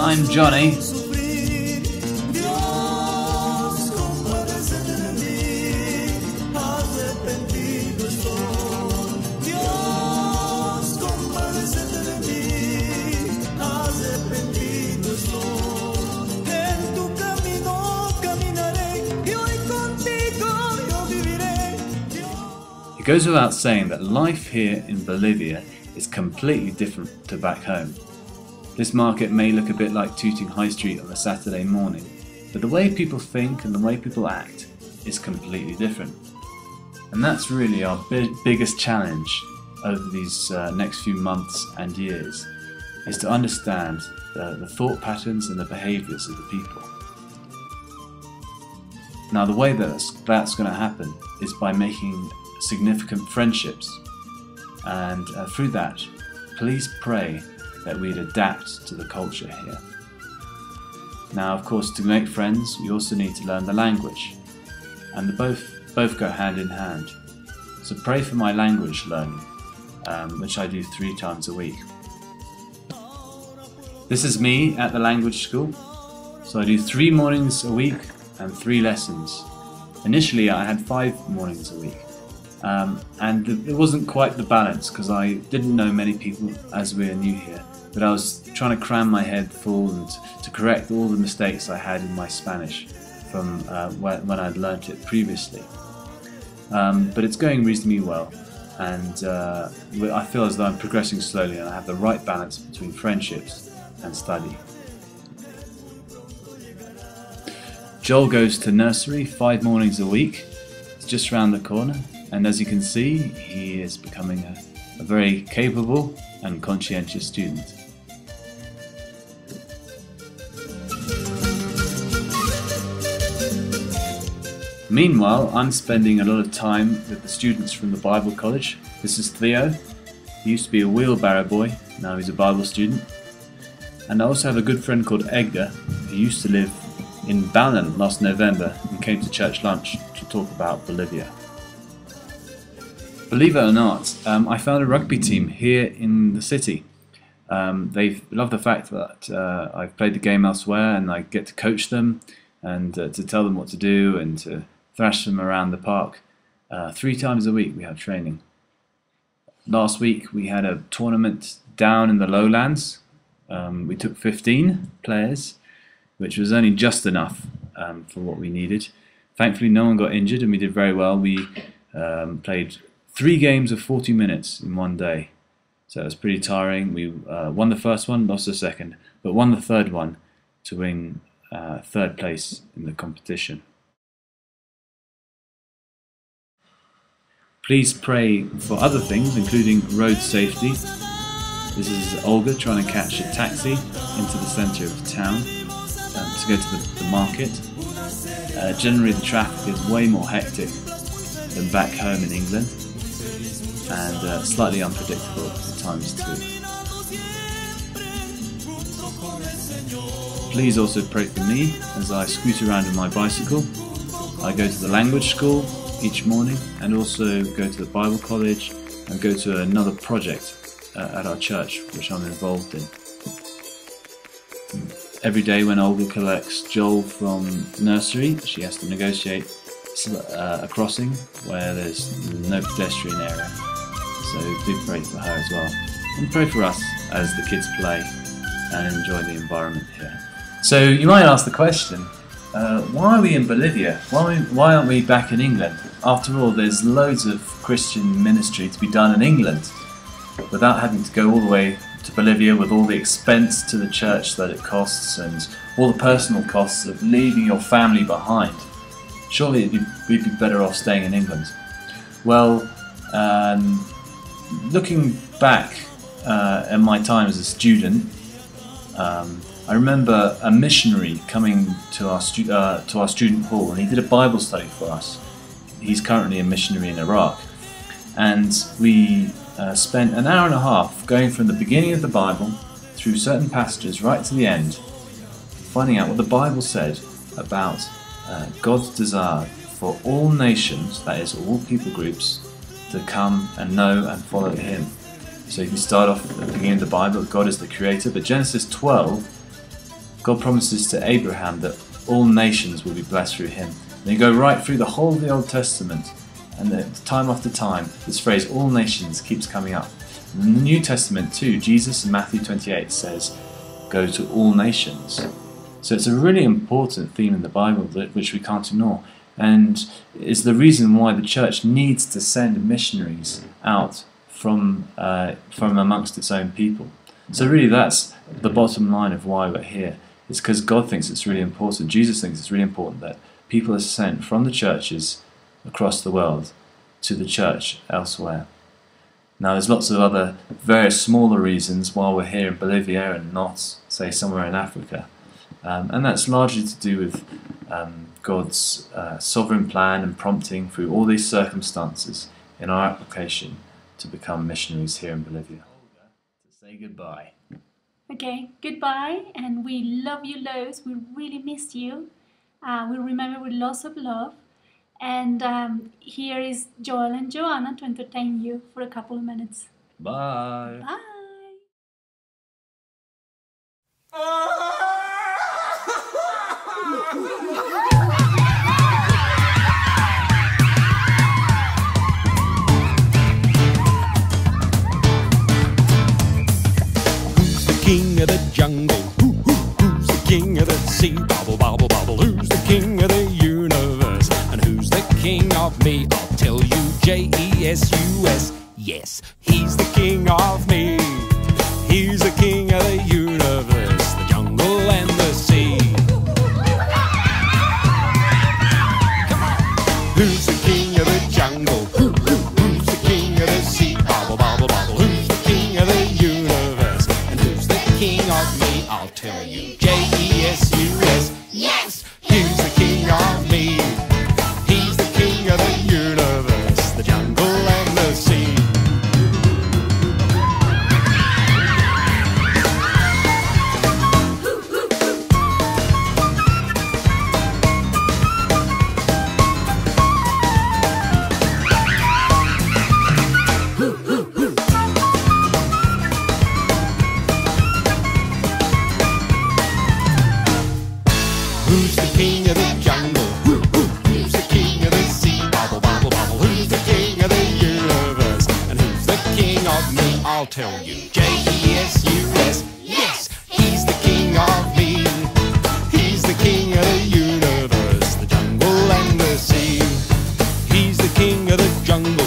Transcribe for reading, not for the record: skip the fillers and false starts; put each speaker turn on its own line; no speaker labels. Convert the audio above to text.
I'm Johnny. It goes without saying that life here in Bolivia is completely different to back home. This market may look a bit like Tooting High Street on a Saturday morning, but the way people think and the way people act is completely different. And that's really our biggest challenge over these next few months and years, is to understand the thought patterns and the behaviours of the people. Now the way that's going to happen is by making significant friendships, and through that, please pray that we'd adapt to the culture here. Now, of course, to make friends, we also need to learn the language, and the both go hand in hand. So pray for my language learning, which I do 3 times a week. This is me at the language school. So I do 3 mornings a week and 3 lessons. Initially, I had 5 mornings a week. And it wasn't quite the balance because I didn't know many people as we're new here, but I was trying to cram my head full and to correct all the mistakes I had in my Spanish from when I'd learnt it previously. But it's going reasonably well, and I feel as though I'm progressing slowly and I have the right balance between friendships and study. Joel goes to nursery 5 mornings a week. It's just round the corner. And as you can see, he is becoming a very capable and conscientious student. Meanwhile, I'm spending a lot of time with the students from the Bible College. This is Theo. He used to be a wheelbarrow boy, now he's a Bible student. And I also have a good friend called Edgar, who used to live in Ballen last November and came to church lunch to talk about Bolivia. Believe it or not, I found a rugby team here in the city. They love the fact that I've played the game elsewhere and I get to coach them and to tell them what to do and to thrash them around the park. 3 times a week we have training. Last week we had a tournament down in the lowlands. We took 15 players, which was only just enough for what we needed. Thankfully no one got injured and we did very well. We played 3 games of 40 minutes in one day, so it was pretty tiring. We won the first one, lost the second, but won the third one to win 3rd place in the competition. Please pray for other things, including road safety. This is Olga trying to catch a taxi into the centre of town to go to the market. Generally the traffic is way more hectic than back home in England, and slightly unpredictable at times too. Please also pray for me as I scoot around on my bicycle. I go to the language school each morning and also go to the Bible college and go to another project at our church which I'm involved in. Every day when Olga collects Joel from nursery, she has to negotiate a crossing where there's no pedestrian area. So do pray for her as well. And pray for us as the kids play and enjoy the environment here. So you might ask the question, why are we in Bolivia? Why aren't we back in England? After all, there's loads of Christian ministry to be done in England without having to go all the way to Bolivia with all the expense to the church that it costs and all the personal costs of leaving your family behind. Surely we'd be better off staying in England. Well, looking back at my time as a student, I remember a missionary coming to our student hall, and he did a Bible study for us. He's currently a missionary in Iraq, and we spent an hour and a half going from the beginning of the Bible through certain passages right to the end, finding out what the Bible said about God's desire for all nations, that is all people groups, to come and know and follow Him. So you can start off at the beginning of the Bible, God is the creator, but Genesis 12 God promises to Abraham that all nations will be blessed through him. And you go right through the whole of the Old Testament, and time after time, this phrase, all nations, keeps coming up. And in the New Testament too, Jesus in Matthew 28 says, go to all nations. So it's a really important theme in the Bible which we can't ignore, and is the reason why the church needs to send missionaries out from amongst its own people. So really that's the bottom line of why we're here. It's because God thinks it's really important, Jesus thinks it's really important that people are sent from the churches across the world to the church elsewhere. Now there's lots of other very smaller reasons why we're here in Bolivia and not, say, somewhere in Africa. And that's largely to do with God's sovereign plan and prompting through all these circumstances in our application to become missionaries here in Bolivia. Olga, to say goodbye.
Okay, goodbye, and we love you loads. We really missed you. We remember with lots of love. And here is Joel and Joanna to entertain you for a couple of minutes.
Bye.
Bye.
Who's the king of the jungle? Who's the king of the sea? Bobble, bobble, bobble. Who's the king of the universe? And who's the king of me? I'll tell you, J-E-S-U-S. Yes, he's the king of me. He's the king of the universe, the jungle and the sea. Come on. Who's the king of the jungle? Who's the king of the sea? Bobble, bobble, bobble. Who's the king of the universe? And who's the king of me? I'll tell you, J-E-S-U-S. Yes, he's the king of me. He's the king of the universe, the jungle and the sea. Who's the king of the jungle? Who's the king of the sea? Bobble, bobble, bobble. Who's the king of the universe? And who's the king of me? I'll tell you, J-E-S-U-S. Yes, he's the king of me. He's the king of the universe, the jungle and the sea. He's the king of the jungle.